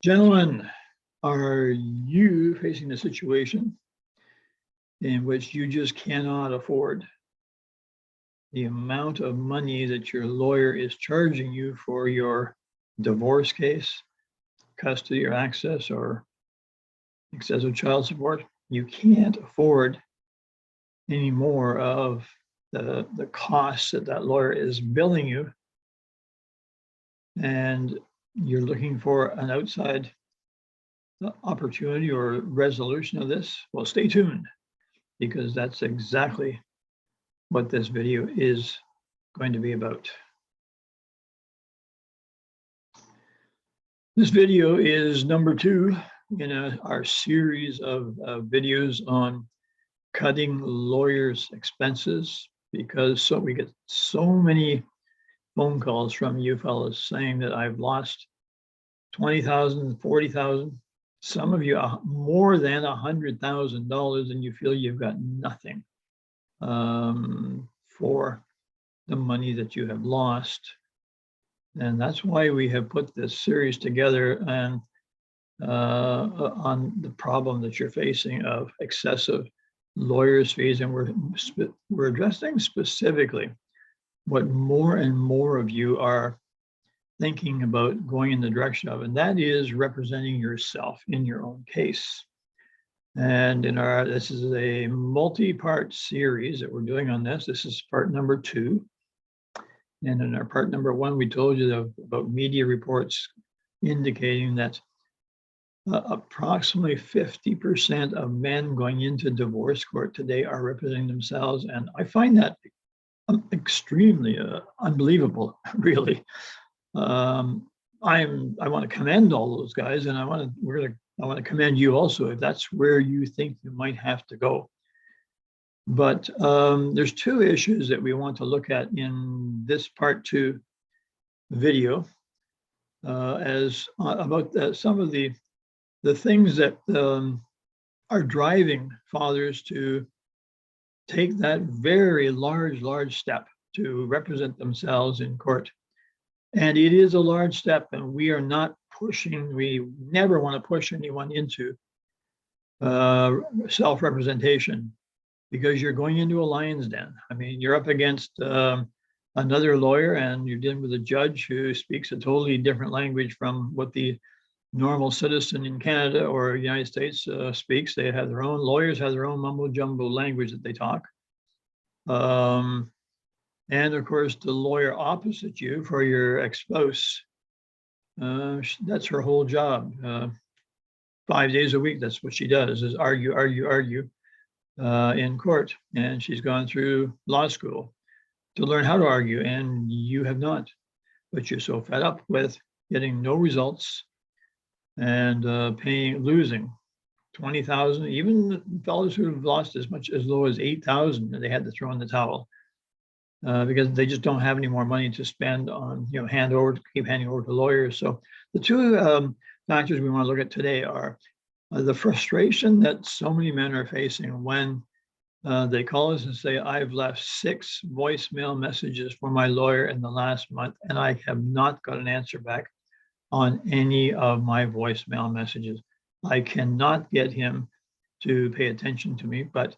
Gentlemen, are you facing a situation in which you just cannot afford the amount of money that your lawyer is charging you for your divorce case, custody or access, or excessive child support? You can't afford any more of the costs that lawyer is billing you, and you're looking for an outside opportunity or resolution of this. Well, stay tuned, because that's exactly what this video is going to be about. This video is number 2 in our series of videos on cutting lawyers' expenses, because we get so many phone calls from you fellas saying that I've lost $20,000, $40,000, some of you more than $100,000, and you feel you've got nothing for the money that you have lost. And that's why we have put this series together and on the problem that you're facing of excessive lawyers' fees. And we're addressing specifically what more and more of you are thinking about going in the direction of, and that is representing yourself in your own case. And this is a multi-part series that we're doing on this. This is part number 2. And in our part number 1, we told you about media reports indicating that approximately 50% of men going into divorce court today are representing themselves. And I find that extremely unbelievable, really. I want to commend all those guys, and I want to commend you also if that's where you think you might have to go. But there's 2 issues that we want to look at in this part 2 video, about some of the things that are driving fathers to take that very large step to represent themselves in court. And it is a large step, and we never want to push anyone into self-representation, because you're going into a lion's den. I mean, you're up against another lawyer, and you're dealing with a judge who speaks a totally different language from what the normal citizen in Canada or the United States speaks. They have their own, lawyers have their own mumbo jumbo language that they talk. And of course, the lawyer opposite you for your ex-spouse, that's her whole job. 5 days a week, that's what she does, is argue in court. And she's gone through law school to learn how to argue, and you have not. But you're so fed up with getting no results and losing $20,000, even fellows who have lost as low as $8,000, they had to throw in the towel. Because they just don't have any more money to spend on, keep handing over to lawyers. So the 2 factors we want to look at today are the frustration that so many men are facing when they call us and say, I've left 6 voicemail messages for my lawyer in the last month, and I have not got an answer back on any of my voicemail messages. I cannot get him to pay attention to me, but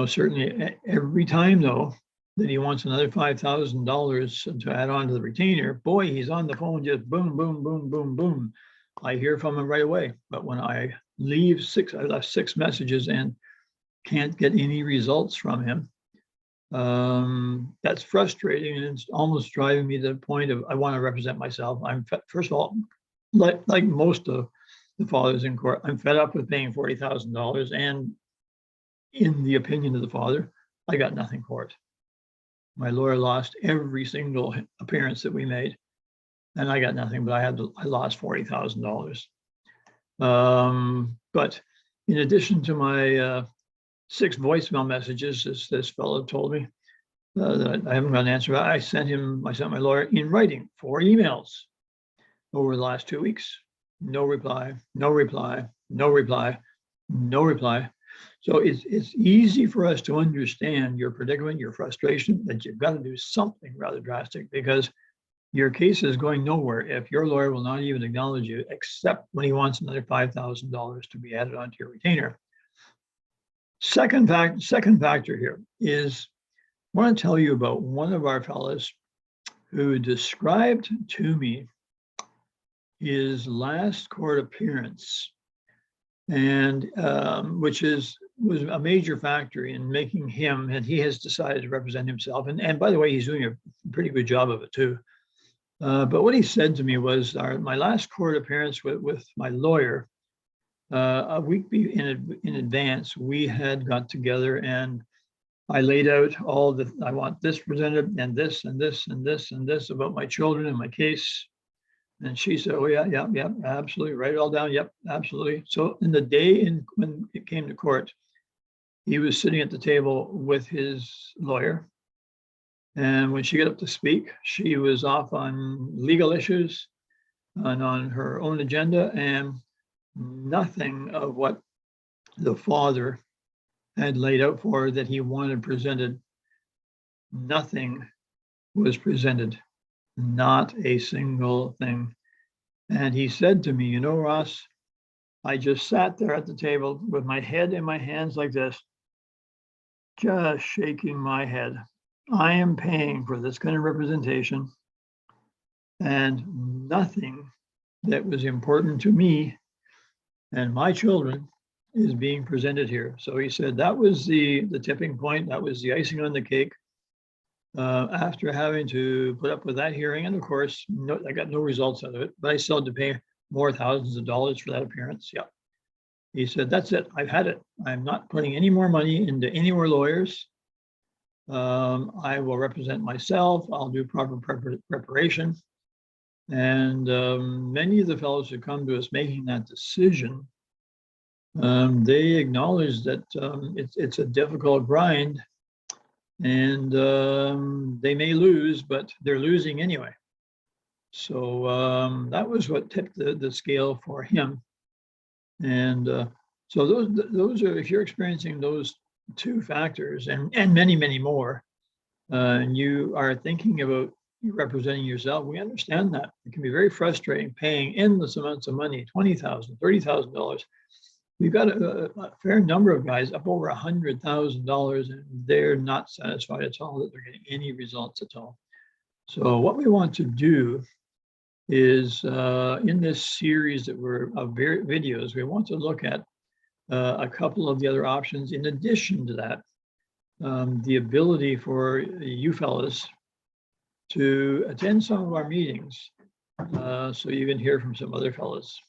certainly every time though that he wants another $5,000 to add on to the retainer, boy, he's on the phone, just boom, boom, boom, boom, boom. I hear from him right away. But when I left 6 messages and can't get any results from him, that's frustrating, and it's almost driving me to the point of I want to represent myself. First of all, like most of the fathers in court, I'm fed up with paying $40,000, and in the opinion of the father, I got nothing for it. My lawyer lost every single appearance that we made, and I got nothing, but I lost $40,000. But in addition to my 6 voicemail messages, this fellow told me that I haven't got an answer. I sent my lawyer in writing 4 emails over the last 2 weeks. No reply, no reply, no reply, no reply. So it's easy for us to understand your predicament, your frustration, that you've got to do something rather drastic, because your case is going nowhere if your lawyer will not even acknowledge you, except when he wants another $5,000 to be added onto your retainer. Second factor here is I want to tell you about one of our fellows who described to me his last court appearance, and which was a major factor in making him, and he has decided to represent himself. And by the way, he's doing a pretty good job of it too. But what he said to me was, my last court appearance with my lawyer, a week in advance, we had got together and I laid out all the, I want this presented and this and this and this and this about my children and my case. And she said, oh yeah, absolutely, write it all down. Yep, absolutely. So in the day when it came to court, he was sitting at the table with his lawyer. And when she got up to speak, she was off on legal issues and on her own agenda, and nothing of what the father had laid out for her that he wanted presented, nothing was presented, not a single thing. And he said to me, you know, Ross, I just sat there at the table with my head in my hands like this, just shaking my head. I am paying for this kind of representation, and nothing that was important to me and my children is being presented here. So he said that was the tipping point. That was the icing on the cake. After having to put up with that hearing, and of course, I got no results out of it, but I still had to pay more thousands of dollars for that appearance. Yeah. He said, that's it. I've had it. I'm not putting any more money into any more lawyers. I will represent myself. I'll do proper preparation. And many of the fellows who come to us making that decision, they acknowledge that it's a difficult grind, and they may lose, but they're losing anyway. So that was what tipped the scale for him. And so those are, if you're experiencing those two factors and many, many more, and you are thinking about representing yourself, we understand that. It can be very frustrating paying endless amounts of money, $20,000, $30,000. We've got a fair number of guys up over $100,000, and they're not satisfied at all that they're getting any results at all. So what we want to do is in this series that we're of videos, we want to look at a couple of the other options. In addition to that, the ability for you fellas to attend some of our meetings so you can hear from some other fellas.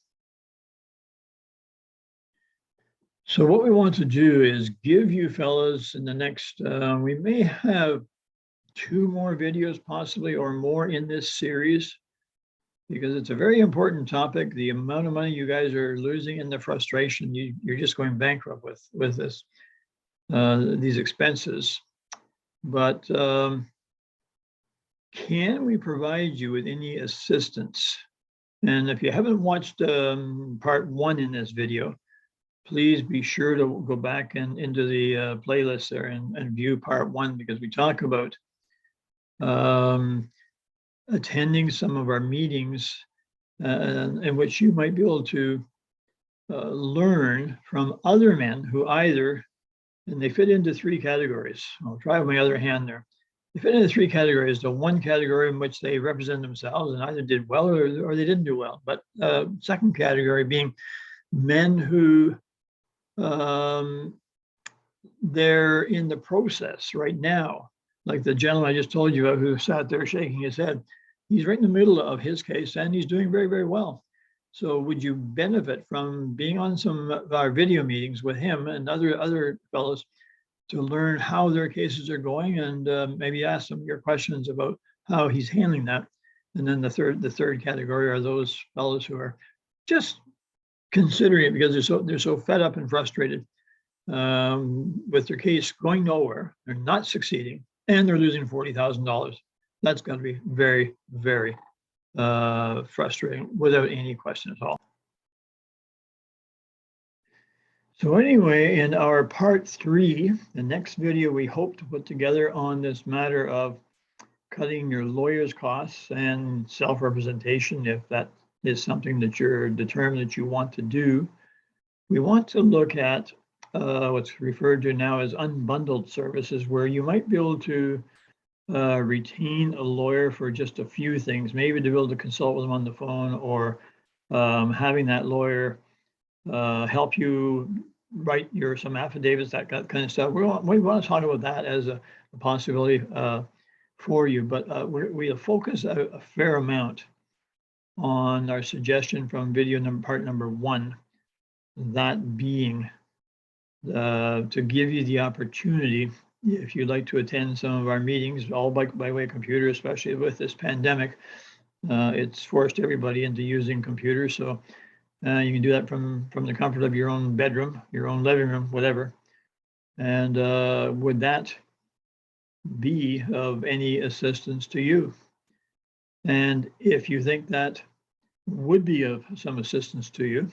So what we want to do is give you fellas in the next, we may have 2 more videos possibly or more in this series, because it's a very important topic. The amount of money you guys are losing and the frustration, you're just going bankrupt with this, these expenses. But can we provide you with any assistance? And if you haven't watched part 1 in this video, please be sure to go back and into the playlist there and view part 1, because we talk about attending some of our meetings in which you might be able to learn from other men who either, and they fit into 3 categories. I'll try with my other hand there. They fit into 3 categories. The one category in which they represent themselves and either did well or they didn't do well. But second category being men who they're in the process right now. Like the gentleman I just told you about who sat there shaking his head. He's right in the middle of his case and he's doing very, very well. So would you benefit from being on some of our video meetings with him and other fellows to learn how their cases are going, and maybe ask some of your questions about how he's handling that? And then the third category are those fellows who are just considering it because they're so fed up and frustrated with their case going nowhere. They're not succeeding and they're losing $40,000. That's going to be very, very frustrating without any question at all. So anyway, in our part 3, the next video we hope to put together on this matter of cutting your lawyer's costs and self-representation, if that is something that you're determined that you want to do, we want to look at what's referred to now as unbundled services, where you might be able to retain a lawyer for just a few things, maybe to be able to consult with them on the phone, or having that lawyer help you write some affidavits, that kind of stuff. We want to talk about that as a possibility for you, but we have focused a fair amount on our suggestion from video part number 1, that being to give you the opportunity, if you'd like to attend some of our meetings, all by way of computer, especially with this pandemic. It's forced everybody into using computers, so you can do that from the comfort of your own bedroom, your own living room, whatever. And would that be of any assistance to you? And if you think that would be of some assistance to you,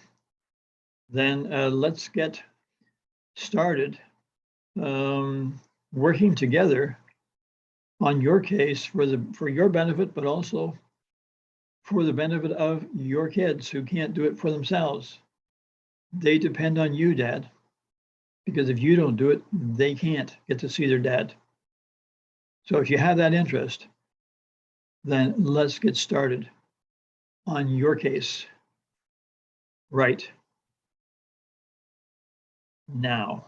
then let's get started working together on your case for your benefit, but also for the benefit of your kids who can't do it for themselves. They depend on you, Dad, because if you don't do it, they can't get to see their dad. So if you have that interest, then let's get started on your case right now.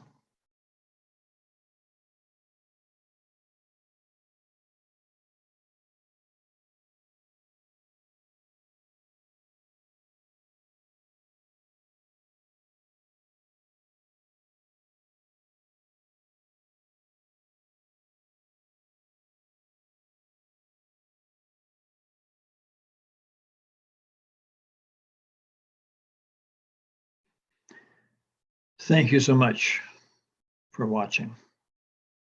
Thank you so much for watching.